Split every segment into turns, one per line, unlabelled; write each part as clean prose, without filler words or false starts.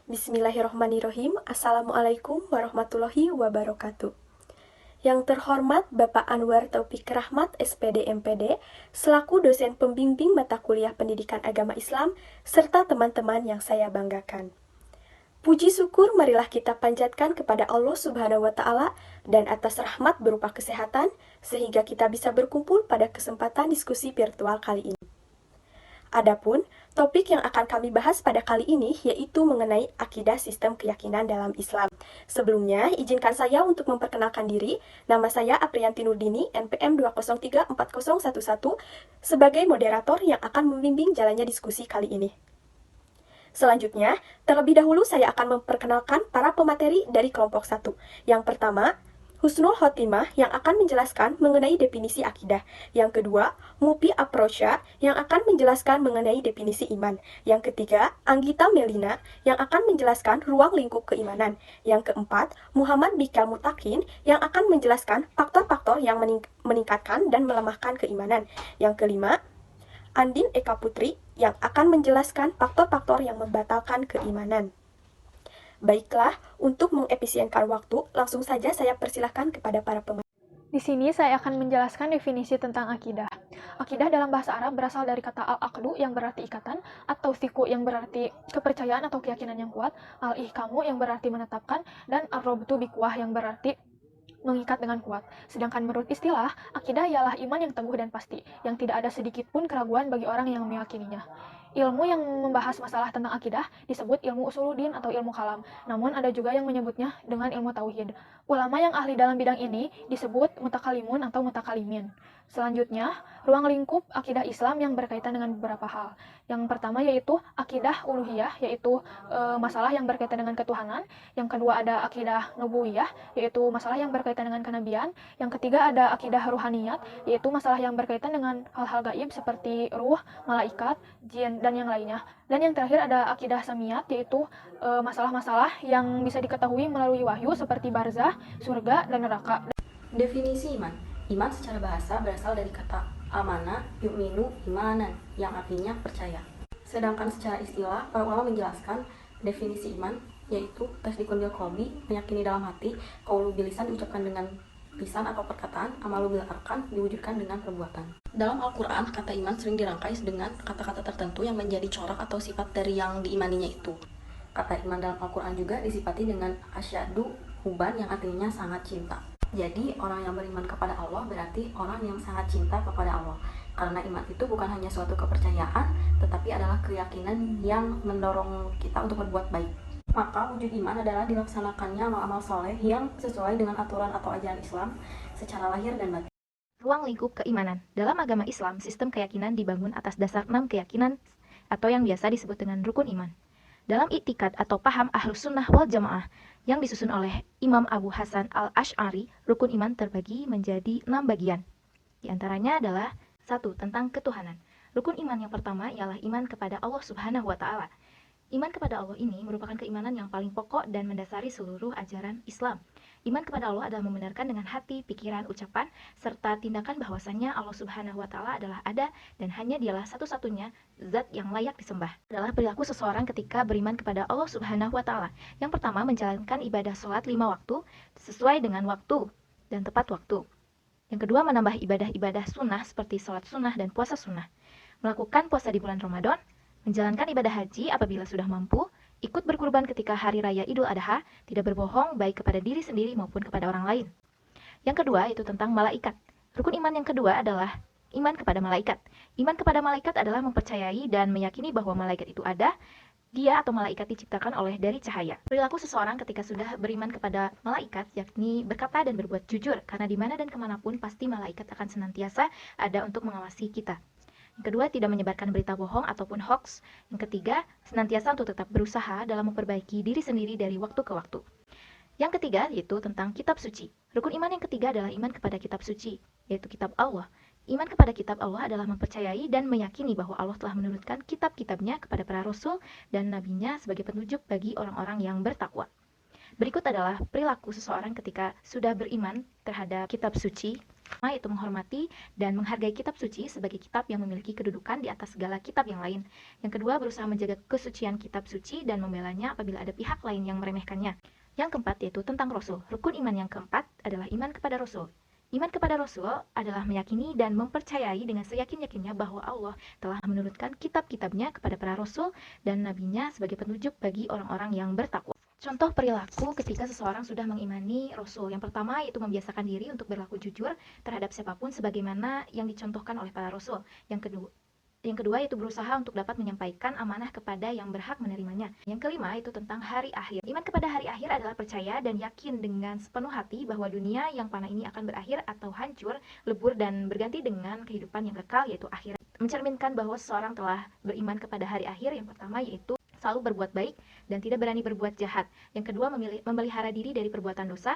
Bismillahirrahmanirrahim. Assalamualaikum warahmatullahi wabarakatuh. Yang terhormat Bapak Anwar Taufik Rahmat, SPD MPD, selaku dosen pembimbing mata kuliah Pendidikan Agama Islam, serta teman-teman yang saya banggakan. Puji syukur marilah kita panjatkan kepada Allah Subhanahu wa Ta'ala dan atas rahmat berupa kesehatan, sehingga kita bisa berkumpul pada kesempatan diskusi virtual kali ini. Adapun topik yang akan kami bahas pada kali ini yaitu mengenai akidah sistem keyakinan dalam Islam. Sebelumnya, izinkan saya untuk memperkenalkan diri. Nama saya Apriyanti Nurdini, NPM 2034011, sebagai moderator yang akan membimbing jalannya diskusi kali ini. Selanjutnya, terlebih dahulu saya akan memperkenalkan para pemateri dari kelompok 1. Yang pertama, Husnul Khotimah yang akan menjelaskan mengenai definisi akidah. Yang kedua, Mupi Aprosya yang akan menjelaskan mengenai definisi iman. Yang ketiga, Anggita Melina yang akan menjelaskan ruang lingkup keimanan. Yang keempat, Muhammad Bikal Mutakin yang akan menjelaskan faktor-faktor yang meningkatkan dan melemahkan keimanan. Yang kelima, Andin Eka Putri yang akan menjelaskan faktor-faktor yang membatalkan keimanan. Baiklah, untuk mengefisienkan waktu, langsung saja saya persilahkan kepada para pemateri.
Di sini saya akan menjelaskan definisi tentang akidah. Akidah dalam bahasa Arab berasal dari kata al-aqdu yang berarti ikatan, atau thiqu yang berarti kepercayaan atau keyakinan yang kuat, al-ihkamu yang berarti menetapkan, dan ar-rabtu biquwah yang berarti mengikat dengan kuat. Sedangkan menurut istilah, akidah ialah iman yang teguh dan pasti, yang tidak ada sedikit pun keraguan bagi orang yang meyakininya. Ilmu yang membahas masalah tentang akidah disebut ilmu usuluddin atau ilmu kalam, namun ada juga yang menyebutnya dengan ilmu tauhid. Ulama yang ahli dalam bidang ini disebut mutakalimun atau mutakalimin. Selanjutnya, ruang lingkup akidah Islam yang berkaitan dengan beberapa hal. Yang pertama yaitu akidah uluhiyah, yaitu masalah yang berkaitan dengan ketuhanan. Yang kedua ada akidah nubuwiyah, yaitu masalah yang berkaitan dengan kenabian. Yang ketiga ada akidah ruhaniyat, yaitu masalah yang berkaitan dengan hal-hal gaib seperti ruh, malaikat, jin, dan yang lainnya. Dan yang terakhir ada akidah samiyat, yaitu masalah-masalah yang bisa diketahui melalui wahyu seperti barzah, surga, dan neraka.
Definisi iman. Iman secara bahasa berasal dari kata amana, yu'minu, imanan, yang artinya percaya. Sedangkan secara istilah, para ulama menjelaskan definisi iman, yaitu tasdikun bil qalbi, meyakini dalam hati, qaulu bil lisan diucapkan dengan lisan atau perkataan, amalu bil arkan diwujudkan dengan perbuatan. Dalam Al-Quran, kata iman sering dirangkai dengan kata-kata tertentu yang menjadi corak atau sifat dari yang diimaninya itu. Kata iman dalam Al-Quran juga disifati dengan asyadu huban yang artinya sangat cinta. Jadi orang yang beriman kepada Allah berarti orang yang sangat cinta kepada Allah. Karena iman itu bukan hanya suatu kepercayaan, tetapi adalah keyakinan yang mendorong kita untuk berbuat baik. Maka wujud iman adalah dilaksanakannya amal-amal soleh yang sesuai dengan aturan atau ajaran Islam secara lahir dan batin.
Ruang lingkup keimanan. Dalam agama Islam, sistem keyakinan dibangun atas dasar 6 keyakinan atau yang biasa disebut dengan rukun iman. Dalam iktikad atau paham Ahlus Sunnah wal Jamaah yang disusun oleh Imam Abu Hasan al-Ash'ari, rukun iman terbagi menjadi 6 bagian. Di antaranya adalah 1. Tentang ketuhanan. Rukun iman yang pertama ialah iman kepada Allah Subhanahu wa Ta'ala. Iman kepada Allah ini merupakan keimanan yang paling pokok dan mendasari seluruh ajaran Islam. Iman kepada Allah adalah membenarkan dengan hati, pikiran, ucapan, serta tindakan bahwasannya Allah Subhanahu wa Ta'ala adalah ada dan hanya Dialah satu-satunya zat yang layak disembah. Adalah perilaku seseorang ketika beriman kepada Allah Subhanahu wa Ta'ala. Yang pertama, menjalankan ibadah sholat 5 waktu sesuai dengan waktu dan tepat waktu. Yang kedua, menambah ibadah-ibadah sunnah seperti sholat sunnah dan puasa sunnah. Melakukan puasa di bulan Ramadan, menjalankan ibadah haji apabila sudah mampu, ikut berkurban ketika hari raya Idul Adha, tidak berbohong baik kepada diri sendiri maupun kepada orang lain. Yang kedua itu tentang malaikat. Rukun iman yang kedua adalah iman kepada malaikat. Iman kepada malaikat adalah mempercayai dan meyakini bahwa malaikat itu ada, dia atau malaikat diciptakan oleh dari cahaya. Perilaku seseorang ketika sudah beriman kepada malaikat, yakni berkata dan berbuat jujur, karena di mana dan kemanapun pasti malaikat akan senantiasa ada untuk mengawasi kita. Yang kedua, tidak menyebarkan berita bohong ataupun hoax. Yang ketiga, senantiasa untuk tetap berusaha dalam memperbaiki diri sendiri dari waktu ke waktu. Yang ketiga, yaitu tentang kitab suci. Rukun iman yang ketiga adalah iman kepada kitab suci, yaitu kitab Allah. Iman kepada kitab Allah adalah mempercayai dan meyakini bahwa Allah telah menurunkan kitab-kitabnya kepada para rasul dan nabinya sebagai petunjuk bagi orang-orang yang bertakwa. Berikut adalah perilaku seseorang ketika sudah beriman terhadap kitab suci. Pertama, yaitu menghormati dan menghargai kitab suci sebagai kitab yang memiliki kedudukan di atas segala kitab yang lain. Yang kedua, berusaha menjaga kesucian kitab suci dan membelanya apabila ada pihak lain yang meremehkannya. Yang keempat, yaitu tentang Rasul. Rukun iman yang keempat adalah iman kepada Rasul. Iman kepada Rasul adalah meyakini dan mempercayai dengan seyakin-yakinnya bahwa Allah telah menurunkan kitab-kitabnya kepada para Rasul dan nabinya sebagai petunjuk bagi orang-orang yang bertakwa. Contoh perilaku ketika seseorang sudah mengimani Rasul. Yang pertama yaitu membiasakan diri untuk berlaku jujur terhadap siapapun sebagaimana yang dicontohkan oleh para Rasul. Yang kedua yaitu berusaha untuk dapat menyampaikan amanah kepada yang berhak menerimanya. Yang kelima itu tentang hari akhir. Iman kepada hari akhir adalah percaya dan yakin dengan sepenuh hati bahwa dunia yang fana ini akan berakhir atau hancur, lebur dan berganti dengan kehidupan yang kekal yaitu akhirat. Mencerminkan bahwa seseorang telah beriman kepada hari akhir. Yang pertama yaitu selalu berbuat baik dan tidak berani berbuat jahat. Yang kedua, memelihara diri dari perbuatan dosa.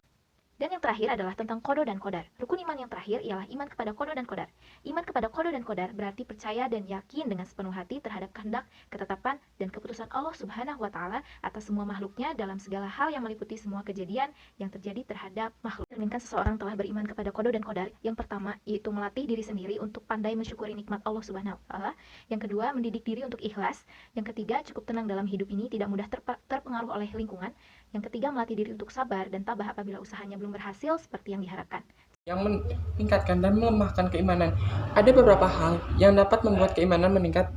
Dan yang terakhir adalah tentang qada dan qadar. Rukun iman yang terakhir ialah iman kepada qada dan qadar. Iman kepada qada dan qadar berarti percaya dan yakin dengan sepenuh hati terhadap kehendak, ketetapan, dan keputusan Allah Subhanahu wa Ta'ala atas semua makhluknya dalam segala hal yang meliputi semua kejadian yang terjadi terhadap makhluk. Cerminkan seseorang telah beriman kepada qada dan qadar. Yang pertama yaitu melatih diri sendiri untuk pandai mensyukuri nikmat Allah Subhanahu wa Ta'ala. Yang kedua, mendidik diri untuk ikhlas. Yang ketiga, cukup tenang dalam hidup ini, tidak mudah terpengaruh oleh lingkungan. Yang ketiga, melatih diri untuk sabar dan tabah apabila usahanya belum berhasil seperti yang diharapkan.
Yang meningkatkan dan melemahkan keimanan. Ada beberapa hal yang dapat membuat keimanan meningkat.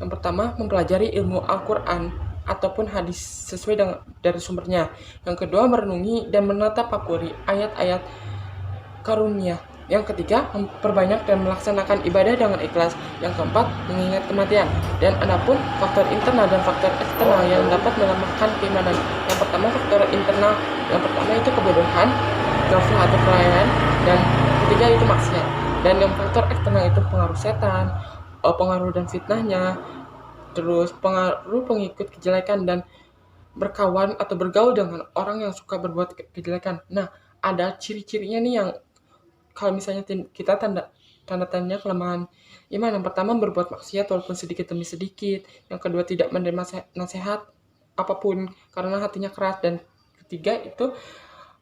Yang pertama, mempelajari ilmu Al-Quran ataupun hadis sesuai dari sumbernya. Yang kedua, merenungi dan menatapakuri ayat-ayat karunia. Yang ketiga, memperbanyak dan melaksanakan ibadah dengan ikhlas. Yang keempat, mengingat kematian. Dan adapun faktor internal dan faktor eksternal yang dapat melemahkan keimanan. Yang pertama, faktor internal. Yang pertama itu kebodohan, ghaflah atau kelalaian, dan ketiga itu maksiat. Dan yang faktor eksternal itu pengaruh setan, pengaruh dan fitnahnya, terus pengaruh pengikut kejelekan dan berkawan atau bergaul dengan orang yang suka berbuat kejelekan. Nah, ada ciri-cirinya nih yang kalau misalnya kita tanda-tandanya kelemahan iman. Yang pertama, berbuat maksiat walaupun sedikit demi sedikit. Yang kedua, tidak menerima nasihat apapun karena hatinya keras. Dan ketiga itu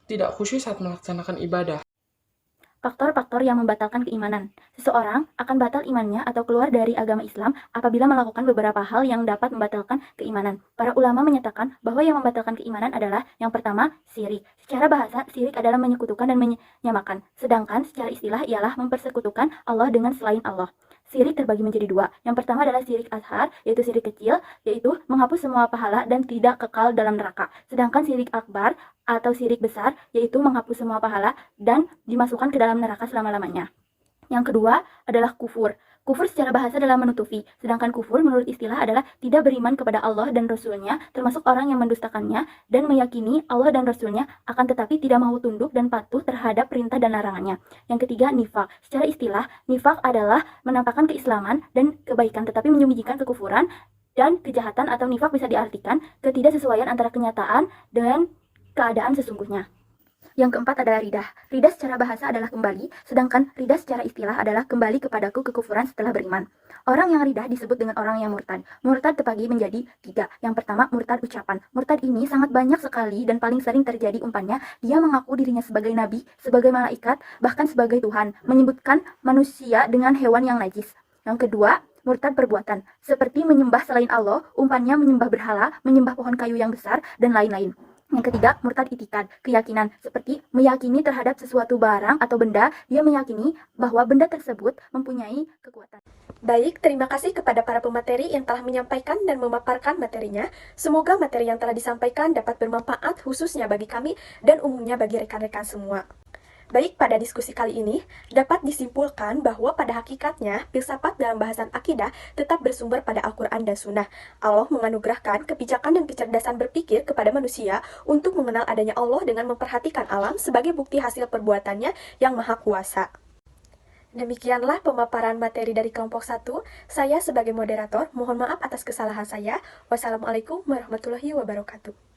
tidak khusyuk saat melaksanakan ibadah.
Faktor-faktor yang membatalkan keimanan. Seseorang akan batal imannya atau keluar dari agama Islam apabila melakukan beberapa hal yang dapat membatalkan keimanan. Para ulama menyatakan bahwa yang membatalkan keimanan adalah yang pertama, syirik. Secara bahasa, syirik adalah menyekutukan dan menyamakan. Sedangkan secara istilah ialah mempersekutukan Allah dengan selain Allah. Syirik terbagi menjadi dua. Yang pertama adalah syirik ashar, yaitu syirik kecil, yaitu menghapus semua pahala dan tidak kekal dalam neraka. Sedangkan syirik akbar atau syirik besar, yaitu menghapus semua pahala dan dimasukkan ke dalam neraka selama-lamanya. Yang kedua adalah kufur. Kufur secara bahasa adalah menutupi, sedangkan kufur menurut istilah adalah tidak beriman kepada Allah dan Rasul-Nya, termasuk orang yang mendustakannya dan meyakini Allah dan Rasul-Nya, akan tetapi tidak mau tunduk dan patuh terhadap perintah dan larangannya. Yang ketiga, nifak. Secara istilah, nifak adalah menampakkan keislaman dan kebaikan tetapi menyembunyikan kekufuran dan kejahatan, atau nifak bisa diartikan ketidaksesuaian antara kenyataan dengan keadaan sesungguhnya. Yang keempat adalah ridah. Ridah secara bahasa adalah kembali, sedangkan ridah secara istilah adalah kembali kepadaku kekufuran setelah beriman. Orang yang ridah disebut dengan orang yang murtad. Murtad terbagi menjadi tiga. Yang pertama, murtad ucapan. Murtad ini sangat banyak sekali dan paling sering terjadi umpannya. Dia mengaku dirinya sebagai nabi, sebagai malaikat, bahkan sebagai Tuhan, menyebutkan manusia dengan hewan yang najis. Yang kedua, murtad perbuatan, seperti menyembah selain Allah, umpannya menyembah berhala, menyembah pohon kayu yang besar, dan lain-lain. Yang ketiga, murtad itikad, keyakinan, seperti meyakini terhadap sesuatu barang atau benda, dia meyakini bahwa benda tersebut mempunyai kekuatan.
Baik, terima kasih kepada para pemateri yang telah menyampaikan dan memaparkan materinya. Semoga materi yang telah disampaikan dapat bermanfaat khususnya bagi kami dan umumnya bagi rekan-rekan semua. Baik, pada diskusi kali ini dapat disimpulkan bahwa pada hakikatnya filsafat dalam bahasan akidah tetap bersumber pada Al-Quran dan Sunnah. Allah menganugerahkan kebijakan dan kecerdasan berpikir kepada manusia untuk mengenal adanya Allah dengan memperhatikan alam sebagai bukti hasil perbuatannya yang maha kuasa. Demikianlah pemaparan materi dari kelompok 1. Saya sebagai moderator mohon maaf atas kesalahan saya. Wassalamualaikum warahmatullahi wabarakatuh.